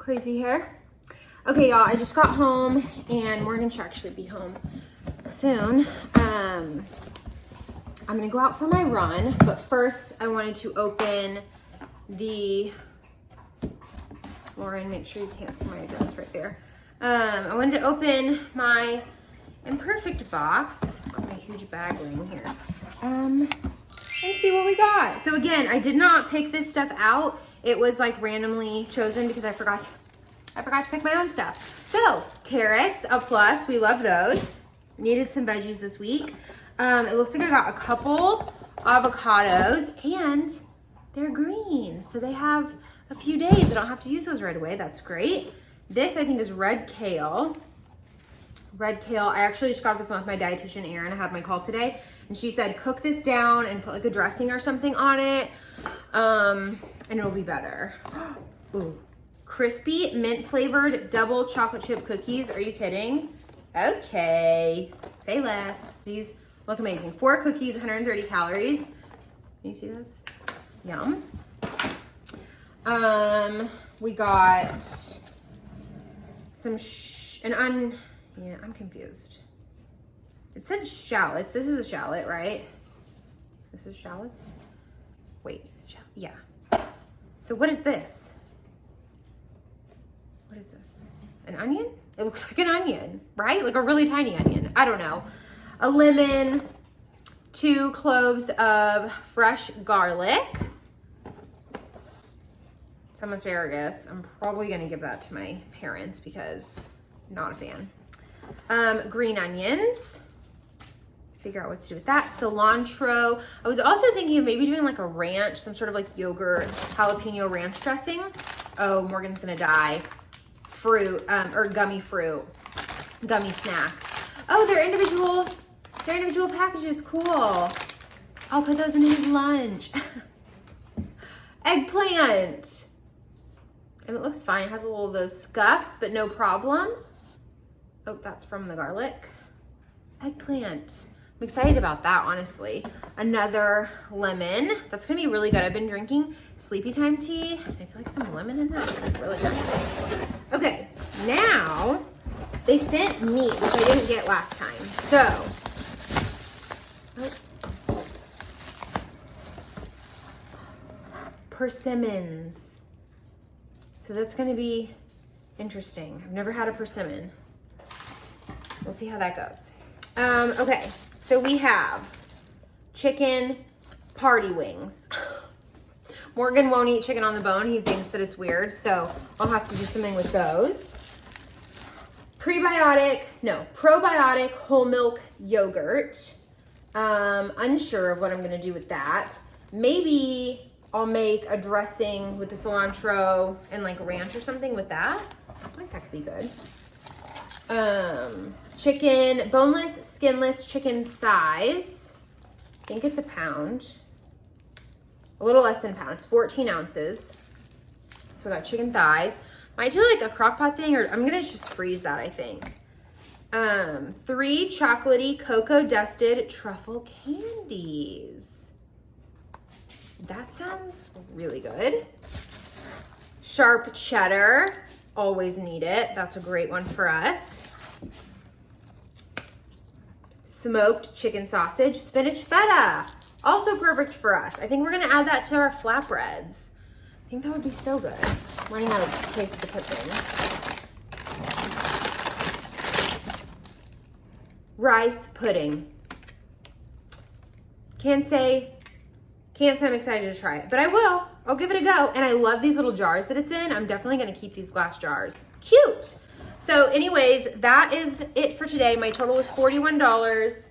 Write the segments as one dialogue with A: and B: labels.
A: crazy hair. Okay, y'all, I just got home and Morgan should actually be home soon. I'm gonna go out for my run, but first I wanted to open the, Lauren, make sure you can't see my address right there. I wanted to open my Imperfect box. Got my huge bag laying here. And see what we got. So again, I did not pick this stuff out. It was like randomly chosen because I forgot to pick my own stuff. So carrots, a plus, we love those. Needed some veggies this week. It looks like I got a couple avocados and they're green. So they have a few days. I don't have to use those right away. That's great. This I think is red kale. Red kale. I actually just got off the phone with my dietitian, Erin. I had my call today and she said, cook this down and put like a dressing or something on it. And it'll be better. Ooh. Crispy mint flavored double chocolate chip cookies. Are you kidding? Okay. Say less. These look amazing. 4 cookies, 130 calories. Can you see those? Yum. We got some yeah, I'm confused. It said shallots. This is a shallot, right? This is shallots? Wait, yeah. So what is this? What is this? An onion? It looks like an onion, right? Like a really tiny onion. I don't know. A lemon, 2 cloves of fresh garlic, some asparagus. I'm probably gonna give that to my parents because I'm not a fan. Green onions. Figure out what to do with that. Cilantro. I was also thinking of maybe doing like a ranch, some sort of like yogurt, jalapeno ranch dressing. Oh, Morgan's gonna die. Fruit, or gummy fruit, gummy snacks. Oh, they're individual packages, cool. I'll put those in his lunch. Eggplant. And it looks fine, it has a little of those scuffs, but no problem. Oh, that's from the garlic. Eggplant. I'm excited about that, honestly. Another lemon. That's gonna be really good. I've been drinking sleepy time tea. I feel like some lemon in that is really nice. Okay, now they sent meat, which I didn't get last time. So, persimmons. So that's gonna be interesting. I've never had a persimmon. We'll see how that goes. Okay, so we have chicken party wings. Morgan won't eat chicken on the bone. He thinks that it's weird, so I'll have to do something with those. Probiotic whole milk yogurt. Unsure of what I'm gonna do with that. Maybe I'll make a dressing with the cilantro and like ranch or something with that. I think that could be good. Chicken, boneless, skinless chicken thighs. I think it's a pound. A little less than a pound. It's 14 ounces. So I got chicken thighs. Might do like a crock pot thing, or I'm gonna just freeze that, I think. 3 chocolatey cocoa dusted truffle candies. That sounds really good. Sharp cheddar. Always need it. That's a great one for us. Smoked chicken sausage, spinach feta. Also perfect for us. I think we're gonna add that to our flatbreads. I think that would be so good. I'm running out of places to put things. Rice pudding. Can't say I'm excited to try it, but I will. I'll give it a go. And I love these little jars that it's in. I'm definitely gonna keep these glass jars. Cute. So anyways, that is it for today. My total was $41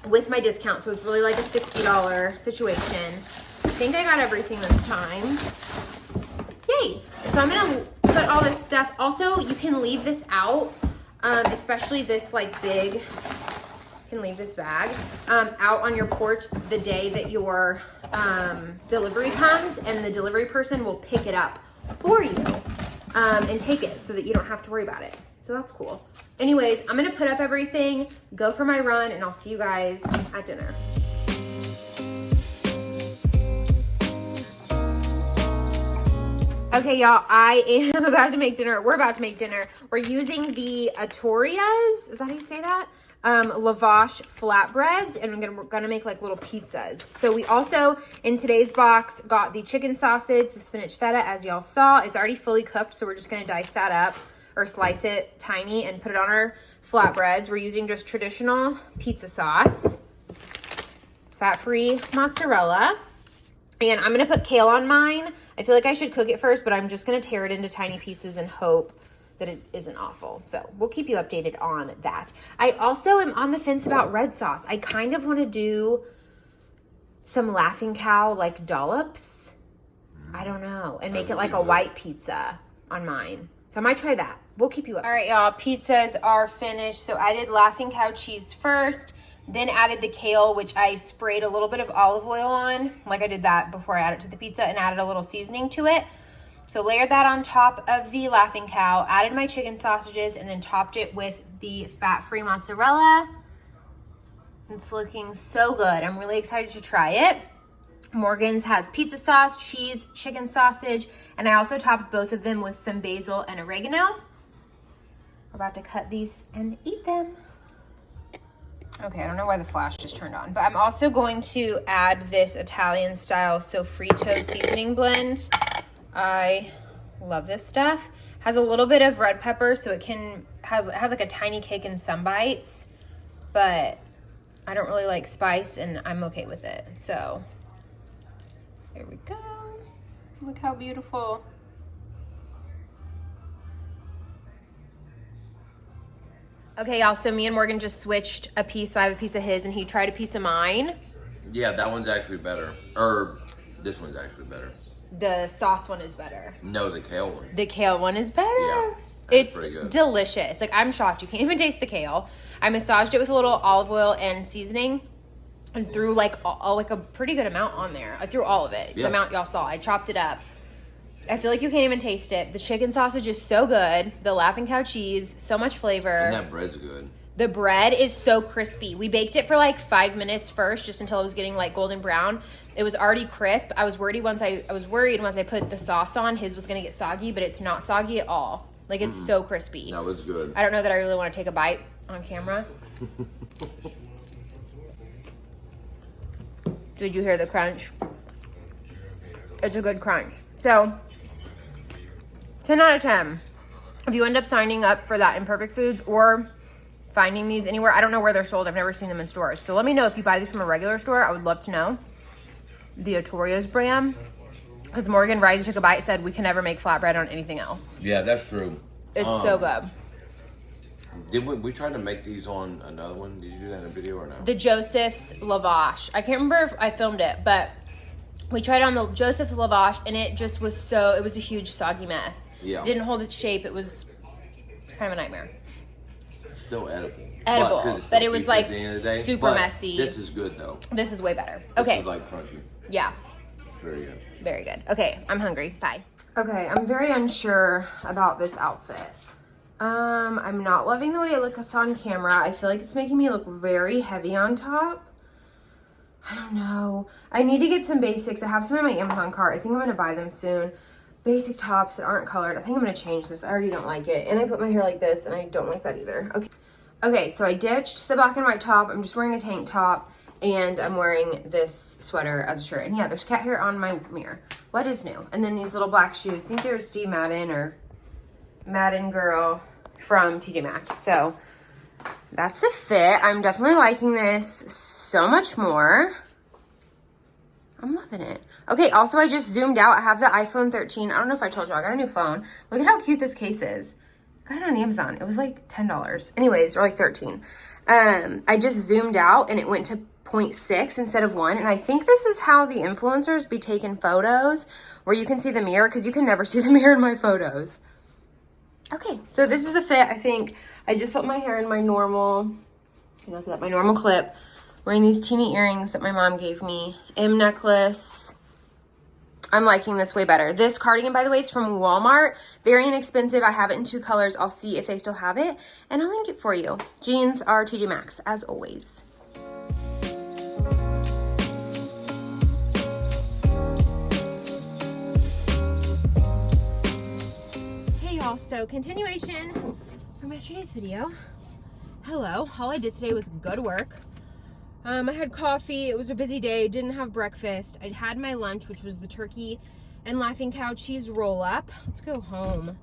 A: with my discount. So it's really like a $60 situation. I think I got everything this time. Yay. So I'm gonna put all this stuff. Also, you can leave this out, especially this like big, you can leave this bag out on your porch the day that your delivery comes, and the delivery person will pick it up for you and take it so that you don't have to worry about it. So that's cool. Anyways, I'm gonna put up everything, go for my run, and I'll see you guys at dinner. Okay, y'all, I am about to make dinner. We're about to make dinner. We're using the Atorias. Is that how you say that? Lavash flatbreads, and we're gonna make like little pizzas. So we also, in today's box, got the chicken sausage, the spinach feta, as y'all saw. It's already fully cooked, so we're just gonna dice that up or slice it tiny and put it on our flatbreads. We're using just traditional pizza sauce, fat-free mozzarella. And I'm gonna put kale on mine. I feel like I should cook it first, but I'm just gonna tear it into tiny pieces and hope that it isn't awful. So we'll keep you updated on that. I also am on the fence about red sauce. I kind of wanna do some Laughing Cow like dollops. I don't know. And make it like a white pizza on mine. So I might try that. We'll keep you up. All right, y'all, pizzas are finished. So I did Laughing Cow cheese first. Then added the kale, which I sprayed a little bit of olive oil on, like I did that before I added it to the pizza, and added a little seasoning to it. So layered that on top of the Laughing Cow, added my chicken sausages, and then topped it with the fat-free mozzarella. It's looking so good. I'm really excited to try it. Morgan's has pizza sauce, cheese, chicken sausage, and I also topped both of them with some basil and oregano. We're about to cut these and eat them. Okay, I don't know why the flash just turned on, but I'm also going to add this Italian style sofrito seasoning blend. I love this stuff. Has a little bit of red pepper, so it has like a tiny kick in some bites, but I don't really like spice and I'm okay with it. So here we go. Look how beautiful. Okay, y'all, so me and Morgan just switched a piece. So I have a piece of his and he tried a piece of mine.
B: Yeah, that one's actually better. Or this one's actually better.
A: The sauce one is better.
B: No, the kale one.
A: The kale one is better. Yeah, it's pretty good. Delicious. Like, I'm shocked. You can't even taste the kale. I massaged it with a little olive oil and seasoning and threw like a pretty good amount on there. I threw all of it. Yeah. The amount y'all saw. I chopped it up. I feel like you can't even taste it. The chicken sausage is so good. The Laughing Cow cheese, so much flavor.
B: And that bread's good.
A: The bread is so crispy. We baked it for like 5 minutes first, just until it was getting like golden brown. It was already crisp. I was worried once I put the sauce on, his was gonna get soggy, but it's not soggy at all. Like, it's so crispy.
B: That was good.
A: I don't know that I really want to take a bite on camera. Did you hear the crunch? It's a good crunch. So 10 out of 10. If you end up signing up for that Imperfect Foods or finding these anywhere, I don't know where they're sold. I've never seen them in stores. So let me know if you buy these from a regular store. I would love to know. The Atoria's brand. Because Morgan, right, took a bite, said we can never make flatbread on anything else.
B: Yeah, that's true.
A: It's so good.
B: Did we try to make these on another one? Did you do that in a video or no?
A: The Joseph's Lavash. I can't remember if I filmed it, but we tried it on the Joseph's Lavash, and it just was it was a huge soggy mess.
B: Yeah. Didn't
A: hold its shape. It was kind of a nightmare.
B: Still edible.
A: But it was like
B: day,
A: super messy.
B: This is good though.
A: This is way better. Okay.
B: This is like crunchy.
A: Yeah.
B: It's very good.
A: Very good. Okay, I'm hungry. Bye. Okay, I'm very unsure about this outfit. I'm not loving the way it looks on camera. I feel like it's making me look very heavy on top. I don't know. I need to get some basics. I have some in my Amazon cart. I think I'm going to buy them soon. Basic tops that aren't colored. I think I'm going to change this. I already don't like it. And I put my hair like this, and I don't like that either. Okay, so I ditched the black and white top. I'm just wearing a tank top, and I'm wearing this sweater as a shirt. And yeah, there's cat hair on my mirror. What is new? And then these little black shoes. I think they're Steve Madden or Madden Girl from TJ Maxx. So that's the fit. I'm definitely liking this so much more. I'm loving it. Okay, also I just zoomed out. I have the iPhone 13. I don't know if I told you, I got a new phone. Look at how cute this case is. Got it on Amazon. It was like $10. Anyways, or like 13. I just zoomed out and it went to 0.6 instead of 1. And I think this is how the influencers be taking photos where you can see the mirror, because you can never see the mirror in my photos. Okay, so this is the fit. I think I just put my hair in my normal, my normal clip. Wearing these teeny earrings that my mom gave me. M necklace. I'm liking this way better. This cardigan, by the way, is from Walmart. Very inexpensive. I have it in 2 colors. I'll see if they still have it, and I'll link it for you. Jeans are TJ Maxx, as always. y'all. So continuation from yesterday's video. Hello. All I did today was go to work. I had coffee. It was a busy day. Didn't have breakfast. I'd had my lunch, which was the turkey and Laughing Cow cheese roll up. Let's go home.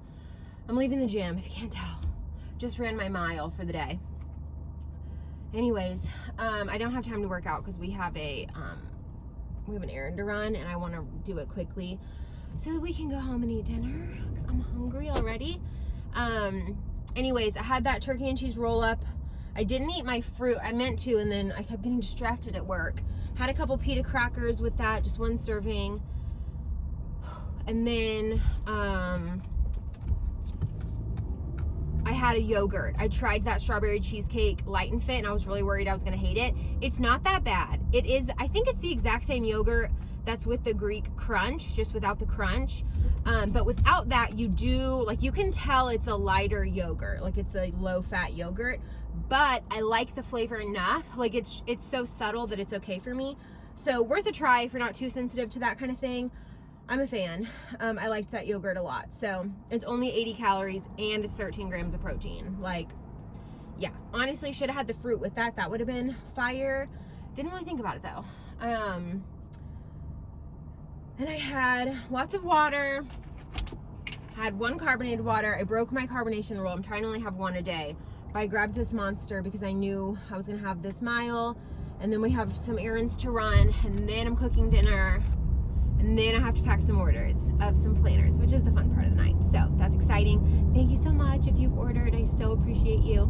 A: I'm leaving the gym, if you can't tell. Just ran my mile for the day. Anyways, I don't have time to work out because we have an errand to run and I want to do it quickly so that we can go home and eat dinner because I'm hungry already. Anyways, I had that turkey and cheese roll up. I didn't eat my fruit. I meant to, and then I kept getting distracted at work. Had a couple pita crackers with that, just one serving. And then I had a yogurt. I tried that strawberry cheesecake Light and Fit, and I was really worried I was gonna hate it. It's not that bad. It is, I think it's the exact same yogurt that's with the Greek crunch, just without the crunch. But without that, you do, like, you can tell it's a lighter yogurt, like it's a low-fat yogurt. But I like the flavor enough. Like, it's so subtle that it's okay for me. So worth a try if you're not too sensitive to that kind of thing. I'm a fan. I liked that yogurt a lot. So it's only 80 calories and it's 13 grams of protein. Like, yeah, honestly, should have had the fruit with that. That would have been fire. Didn't really think about it though. And I had lots of water. Had one carbonated water. I broke my carbonation rule. I'm trying to only have one a day. But I grabbed this Monster because I knew I was gonna have this mile, and then we have some errands to run, and then I'm cooking dinner, and then I have to pack some orders of some planners, which is the fun part of the night. So that's exciting. Thank you so much if you've ordered. I so appreciate you.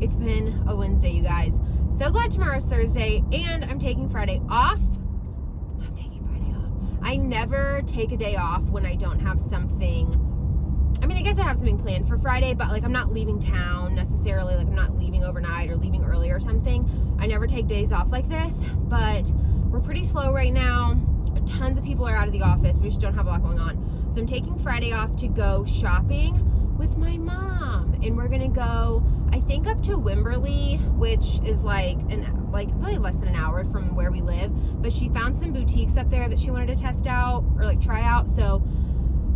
A: It's been a Wednesday, you guys. So glad tomorrow's Thursday, and I'm taking Friday off. I never take a day off when I don't have something. I mean, I guess I have something planned for Friday, but like I'm not leaving town necessarily. Like I'm not leaving overnight or leaving early or something. I never take days off like this, but we're pretty slow right now. Tons of people are out of the office. We just don't have a lot going on. So I'm taking Friday off to go shopping with my mom, and we're gonna go, I think, up to Wimberley, which is like probably less than an hour from where we live. But she found some boutiques up there that she wanted to test out or like try out. So,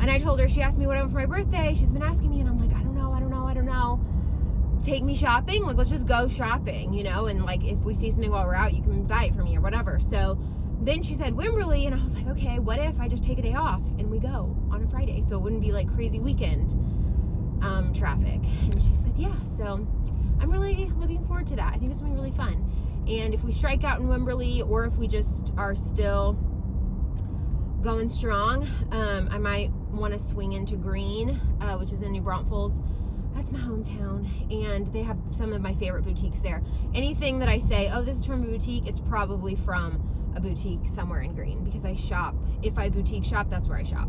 A: and I told her, she asked me what I want for my birthday. She's been asking me, and I'm like, I don't know. Take me shopping. Like, let's just go shopping, you know? And like, if we see something while we're out, you can buy it for me or whatever. So then she said Wimberley, and I was like, okay, what if I just take a day off and we go on a Friday? So it wouldn't be like crazy weekend traffic. And she said, yeah. So I'm really looking forward to that. I think it's gonna be really fun. And if we strike out in Wimberley, or if we just are still going strong, I might want to swing into Green, which is in New Braunfels. That's my hometown, and they have some of my favorite boutiques there. Anything that I say, oh, this is from a boutique, it's probably from a boutique somewhere in Green, because I shop. If I boutique shop, that's where I shop.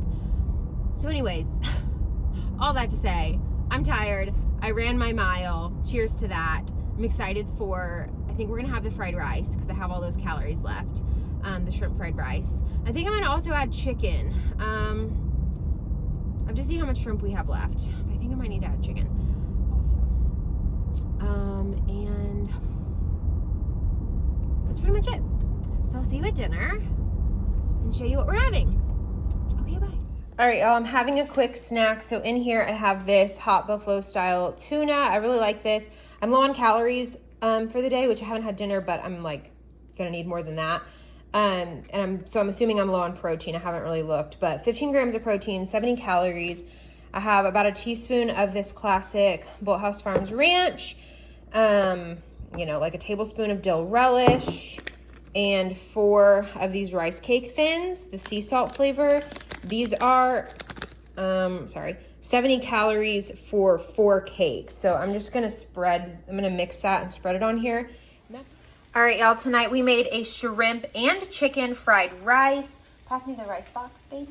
A: So anyways, all that to say, I'm tired. I ran my mile. Cheers to that. I'm excited for, I think we're gonna have the fried rice because I have all those calories left. The shrimp fried rice. I think I'm gonna also add chicken. I have to see how much shrimp we have left. I think I might need to add chicken also. And that's pretty much it. So I'll see you at dinner and show you what we're having. Okay, bye. All right, y'all, I'm having a quick snack. So in here I have this hot buffalo style tuna. I really like this. I'm low on calories for the day, which I haven't had dinner, but I'm like gonna need more than that. And I'm assuming I'm low on protein. I haven't really looked, but 15 grams of protein, 70 calories. I have about a teaspoon of this classic Bolthouse Farms ranch, like a tablespoon of dill relish, and 4 of these rice cake thins, the sea salt flavor. These are, 70 calories for 4 cakes. So I'm just gonna mix that and spread it on here. All right, y'all, tonight we made a shrimp and chicken fried rice. Pass me the rice box, babe.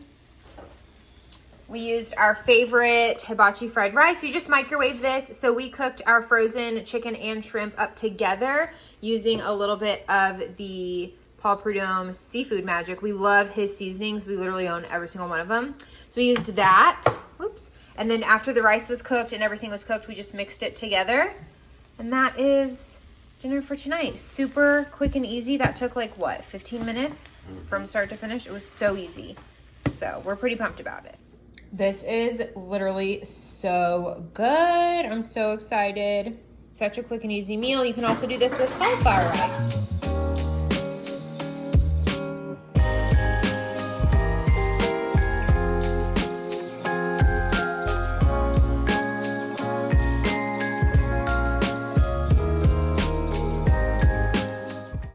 A: We used our favorite hibachi fried rice. You just microwave this. So we cooked our frozen chicken and shrimp up together using a little bit of the Paul Prudhomme Seafood Magic. We love his seasonings. We literally own every single one of them. So we used that. Whoops. And then after the rice was cooked and everything was cooked, we just mixed it together. And that is dinner for tonight. Super quick and easy. That took like, what, 15 minutes from start to finish? It was so easy. So we're pretty pumped about it. This is literally so good. I'm so excited. Such a quick and easy meal. You can also do this with cauliflower rice.